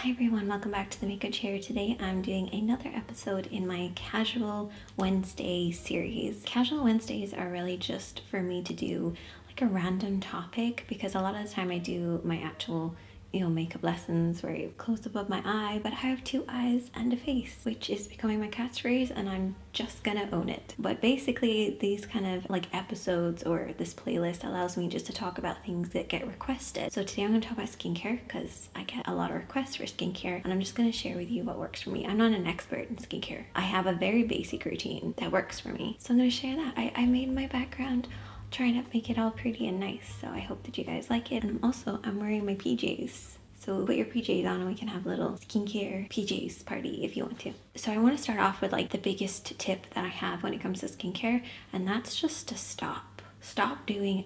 Hi everyone, welcome back to the Makeup Chair. Today I'm doing another episode in my Casual Wednesday series. Casual Wednesdays are really just for me to do like a random topic because a lot of the time I do my actual makeup lessons where I close above my eye, but I have two eyes and a face, which is becoming my catchphrase and I'm just gonna own it. But basically these kind of like episodes or this playlist allows me just to talk about things that get requested. So today I'm gonna talk about skincare because I get a lot of requests for skincare and I'm just gonna share with you what works for me. I'm not an expert in skincare. I have a very basic routine that works for me. So I'm gonna share that. I made my background trying to make it all pretty and nice, so I hope that you guys like it. And also I'm wearing my PJs, so put your PJs on and we can have a little skincare PJs party if you want to. So I want to start off with like the biggest tip that I have when it comes to skincare, and that's just to stop doing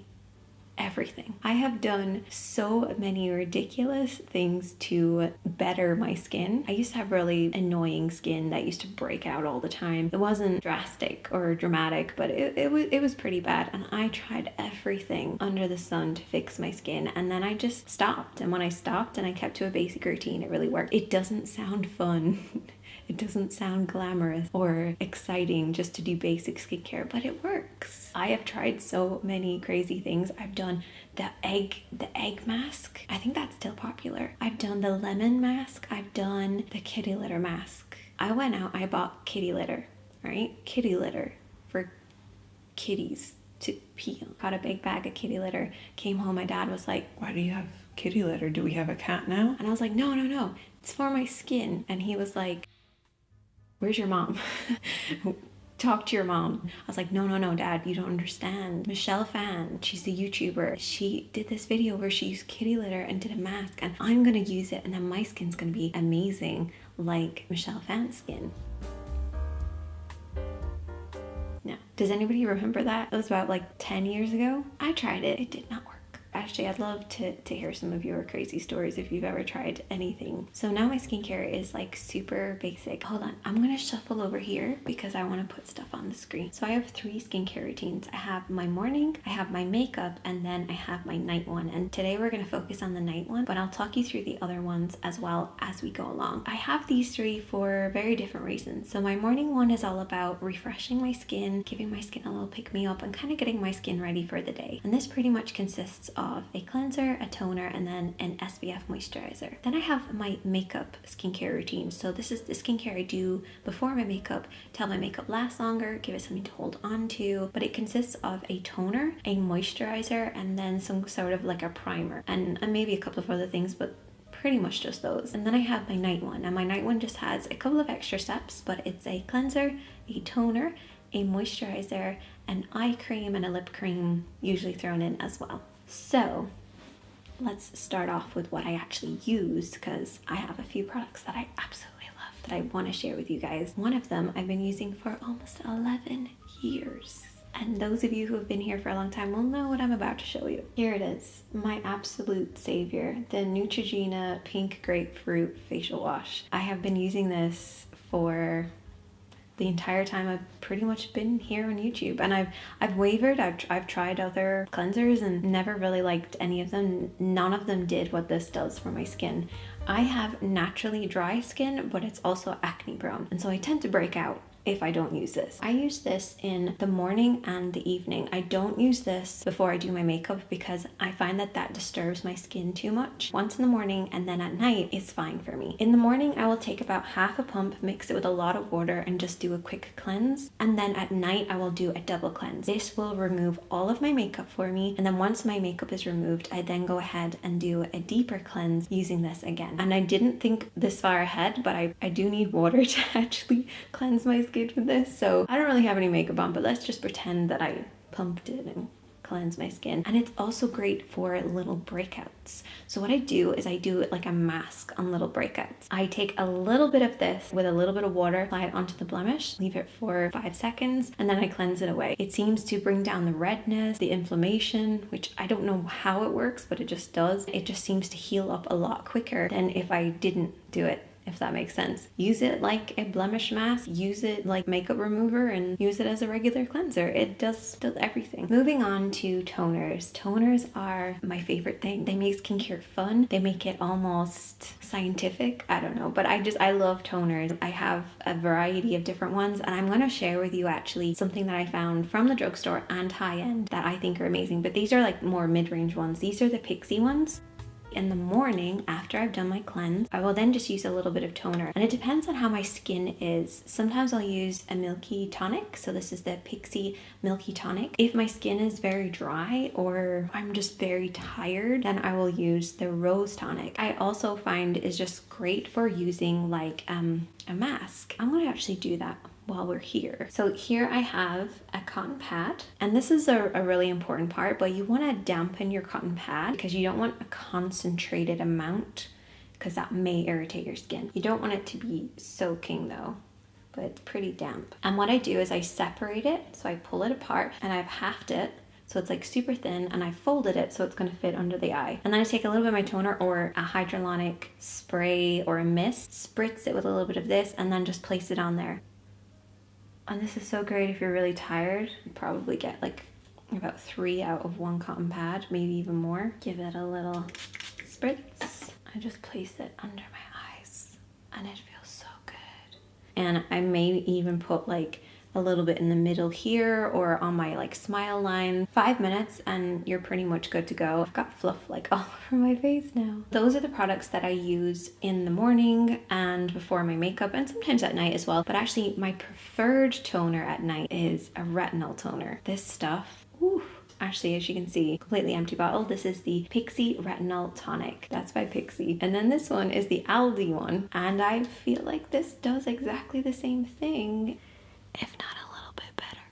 everything. I have done so many ridiculous things to better my skin. I used to have really annoying skin that used to break out all the time. It wasn't drastic or dramatic, but it was pretty bad, and I tried everything under the sun to fix my skin, and then I just stopped. And when I stopped and I kept to a basic routine, it really worked. It doesn't sound fun. It doesn't sound glamorous or exciting just to do basic skincare, but it works. I have tried so many crazy things. I've done the egg mask. I think that's still popular. I've done the lemon mask. I've done the kitty litter mask. I went out, I bought kitty litter, right? Kitty litter for kitties to pee on. Got a big bag of kitty litter. Came home, my dad was like, "Why do you have kitty litter? Do we have a cat now?" And I was like, no, it's for my skin. And he was like, "Where's your mom?" Talk to your mom. I was like, no, Dad, you don't understand. Michelle Fan, she's a YouTuber. She did this video where she used kitty litter and did a mask, and I'm gonna use it, and then my skin's gonna be amazing like Michelle Fan's skin. No. Does anybody remember that? It was about like 10 years ago. I tried it. It did not work. Actually, I'd love to hear some of your crazy stories if you've ever tried anything. So now my skincare is like super basic. Hold on, I'm gonna shuffle over here because I want to put stuff on the screen. So I have 3 skincare routines. I have my morning, I have my makeup, and then I have my night one. And today we're gonna focus on the night one, but I'll talk you through the other ones as well as we go along. I have these 3 for very different reasons. So my morning one is all about refreshing my skin, giving my skin a little pick-me-up, and kind of getting my skin ready for the day. And this pretty much consists of a cleanser, a toner, and then an SPF moisturizer. Then I have my makeup skincare routine. So this is the skincare I do before my makeup to help my makeup last longer, give it something to hold on to. But it consists of a toner, a moisturizer, and then some sort of like a primer, and maybe a couple of other things, but pretty much just those. And then I have my night one, and my night one just has a couple of extra steps, but it's a cleanser, a toner, a moisturizer, an eye cream, and a lip cream usually thrown in as well. So let's start off with what I actually use, because I have a few products that I absolutely love that I want to share with you guys. One of them I've been using for almost 11 years. And those of you who have been here for a long time will know what I'm about to show you. Here it is, my absolute savior, the Neutrogena Pink Grapefruit Facial Wash. I have been using this for the entire time I've pretty much been here on YouTube, and I've wavered. I've tried other cleansers and never really liked any of them. None of them did what this does for my skin. I have naturally dry skin, but it's also acne prone, and so I tend to break out if I don't use this. I use this in the morning and the evening. I don't use this before I do my makeup because I find that that disturbs my skin too much. Once in the morning and then at night is fine for me. In the morning, I will take about half a pump, mix it with a lot of water, and just do a quick cleanse. And then at night, I will do a double cleanse. This will remove all of my makeup for me. And then once my makeup is removed, I then go ahead and do a deeper cleanse using this again. And I didn't think this far ahead, but I do need water to actually cleanse my skin with this, so I don't really have any makeup on, but let's just pretend that I pumped it and cleanse my skin. And it's also great for little breakouts. So what I do is I do it like a mask on little breakouts. I take a little bit of this with a little bit of water, apply it onto the blemish, leave it for 5 seconds, and then I cleanse it away. It seems to bring down the redness, the inflammation, which I don't know how it works, but it just does. It just seems to heal up a lot quicker than if I didn't do it. If if that makes sense. Use it like a blemish mask, use it like makeup remover, and use it as a regular cleanser. It does everything. Moving on to toners. Toners are my favorite thing. They make skincare fun. They make it almost scientific. I don't know, but I love toners. I have a variety of different ones, and I'm gonna share with you actually something that I found from the drugstore and high-end that I think are amazing, but these are like more mid-range ones. These are the Pixi ones. In the morning, after I've done my cleanse, I will then just use a little bit of toner, and it depends on how my skin is. Sometimes I'll use a milky tonic, so this is the Pixi milky tonic. If my skin is very dry or I'm just very tired, then I will use the rose tonic. I also find is just great for using like a mask. I'm gonna actually do that while we're here. So here I have a cotton pad, and this is a really important part, but you want to dampen your cotton pad because you don't want a concentrated amount because that may irritate your skin. You don't want it to be soaking though, but it's pretty damp. And what I do is I separate it, so I pull it apart and I've halved it so it's like super thin, and I folded it so it's going to fit under the eye. And then I take a little bit of my toner or a hyaluronic spray or a mist, spritz it with a little bit of this, and then just place it on there. And this is so great if you're really tired. You probably get like about 3 out of 1 cotton pad, maybe even more. Give it a little spritz. I just place it under my eyes and it feels so good. And I may even put like a little bit in the middle here or on my like smile line. 5 minutes and you're pretty much good to go. I've got fluff like all over my face now. Those are the products that I use in the morning and before my makeup, and sometimes at night as well. But actually my preferred toner at night is a retinol toner. This stuff, ooh, actually, as you can see, completely empty bottle. This is the Pixi Retinol Tonic. That's by Pixi. And then this one is the Aldi one. And I feel like this does exactly the same thing, if not a little bit better.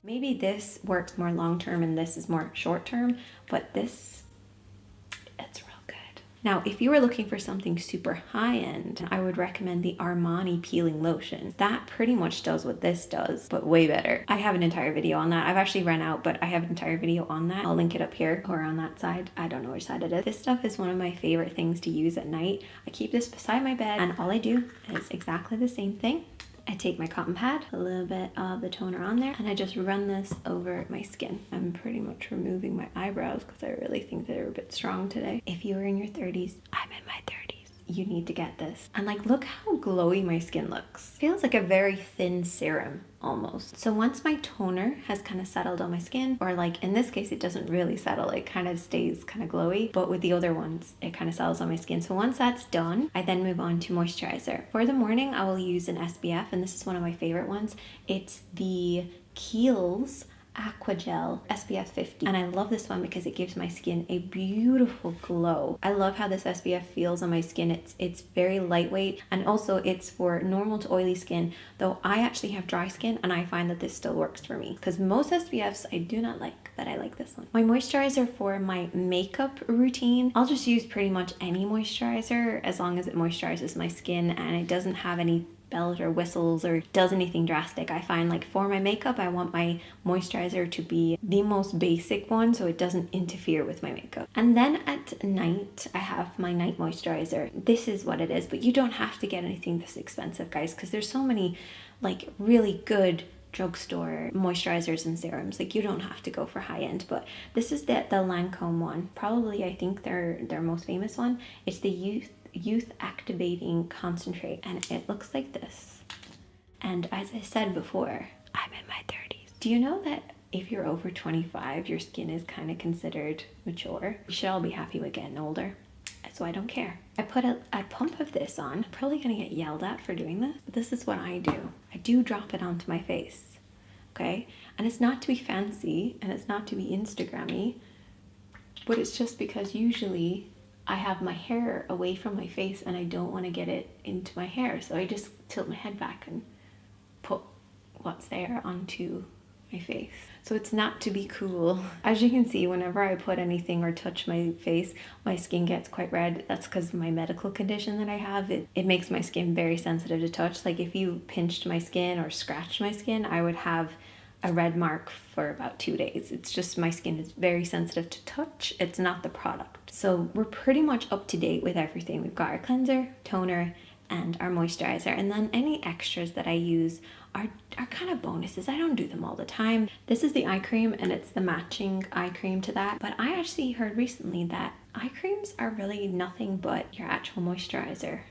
Maybe this works more long-term and this is more short-term, but this, it's real good. Now, if you were looking for something super high-end, I would recommend the Armani Peeling Lotion. That pretty much does what this does, but way better. I have an entire video on that. I've actually run out, but I have an entire video on that. I'll link it up here or on that side. I don't know which side it is. This stuff is one of my favorite things to use at night. I keep this beside my bed and all I do is exactly the same thing. I take my cotton pad, a little bit of the toner on there, and I just run this over my skin. I'm pretty much removing my eyebrows because I really think they're a bit strong today. If you are in your 30s, I'm in my 30s. You need to get this. And like, look how glowy my skin looks. Feels like a very thin serum almost. So once my toner has kind of settled on my skin, or like in this case, it doesn't really settle, it kind of stays kind of glowy, but with the other ones, it kind of settles on my skin. So once that's done, I then move on to moisturizer. For the morning, I will use an SPF, and this is one of my favorite ones. It's the Kiehl's Aqua Gel SPF 50, and I love this one because it gives my skin a beautiful glow. I love how this SPF feels on my skin. It's very lightweight, and also it's for normal to oily skin, though I actually have dry skin and I find that this still works for me because most SPFs I do not like, but I like this one. My moisturizer for my makeup routine, I'll just use pretty much any moisturizer as long as it moisturizes my skin and it doesn't have any bells or whistles or does anything drastic. I find like for my makeup, I want my moisturizer to be the most basic one so it doesn't interfere with my makeup. And then at night, I have my night moisturizer. This is what it is, but you don't have to get anything this expensive, guys, because there's so many like really good drugstore moisturizers and serums. Like, you don't have to go for high end, but this is the Lancome one. Probably, I think their most famous one. It's the Youth Activating Concentrate, and it looks like this. And as I said before, I'm in my 30s. Do you know that if you're over 25, your skin is kind of considered mature? You should all be happy with getting older, so I don't care. I put a pump of this on. I'm probably gonna get yelled at for doing this, but this is what I do. I do drop it onto my face, okay? And it's not to be fancy and it's not to be Instagrammy, but it's just because usually I have my hair away from my face and I don't want to get it into my hair. So I just tilt my head back and put what's there onto my face. So it's not to be cool. As you can see, whenever I put anything or touch my face, my skin gets quite red. That's because of my medical condition that I have. It makes my skin very sensitive to touch. Like if you pinched my skin or scratched my skin, I would have a red mark for about 2 days. It's just my skin is very sensitive to touch. It's not the product. So we're pretty much up to date with everything. We've got our cleanser, toner, and our moisturizer, and then any extras that I use are kind of bonuses. I don't do them all the time. This is the eye cream, and it's the matching eye cream to that, but I actually heard recently that eye creams are really nothing but your actual moisturizer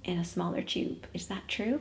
in a smaller tube. Is that true?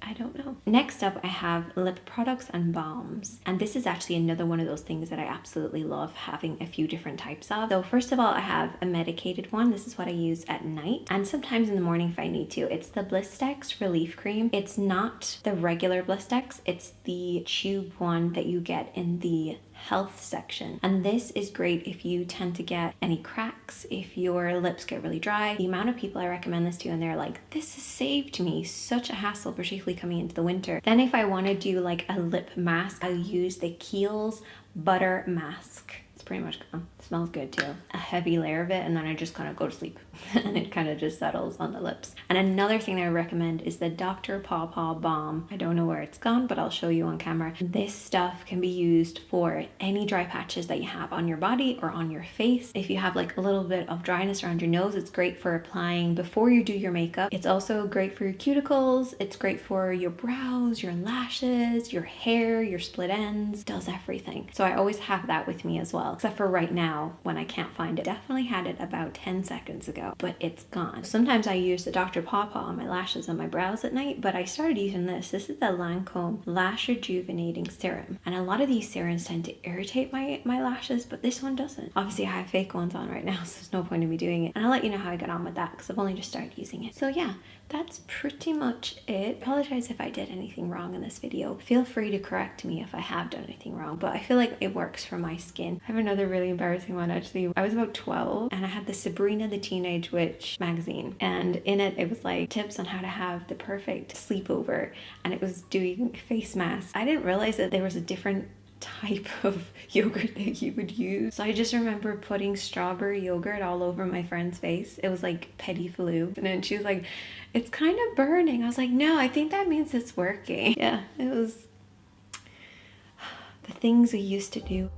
I don't know. Next up, I have lip products and balms. And this is actually another one of those things that I absolutely love having a few different types of. So first of all, I have a medicated one. This is what I use at night and sometimes in the morning if I need to. It's the Blistex Relief Cream. It's not the regular Blistex. It's the tube one that you get in the health section, and this is great if you tend to get any cracks, if your lips get really dry. The amount of people I recommend this to, and they're like, this has saved me such a hassle, particularly coming into the winter. Then if I want to do like a lip mask, I use the Kiehl's Butter Mask. It's pretty much gone. It smells good too. A heavy layer of it, and then I just kind of go to sleep and it kind of just settles on the lips. And another thing that I recommend is the Dr. Paw Balm. I don't know where it's gone, but I'll show you on camera. This stuff can be used for any dry patches that you have on your body or on your face. If you have like a little bit of dryness around your nose, it's great for applying before you do your makeup. It's also great for your cuticles. It's great for your brows, your lashes, your hair, your split ends. It does everything. So I always have that with me as well, except for right now when I can't find it. Definitely had it about 10 seconds ago, but it's gone. Sometimes I use the Dr. Paw on my lashes and my brows at night, but I started using this. This is the Lancome Lash Rejuvenating Serum, and a lot of these serums tend to irritate my lashes, but this one doesn't. Obviously I have fake ones on right now, so there's no point in me doing it, and I'll let you know how I got on with that because I've only just started using it. So yeah, that's pretty much it. Apologize if I did anything wrong in this video. Feel free to correct me if I have done anything wrong, but I feel like it works for my skin. I have another really embarrassing one actually. I was about 12 and I had the Sabrina the Teenage Witch magazine, and in it was like tips on how to have the perfect sleepover, and it was doing face masks. I didn't realize that there was a different type of yogurt that you would use. So I just remember putting strawberry yogurt all over my friend's face. It was like petit flu, and then she was like, it's kind of burning. I was like, no, I think that means it's working. Yeah, it was the things we used to do.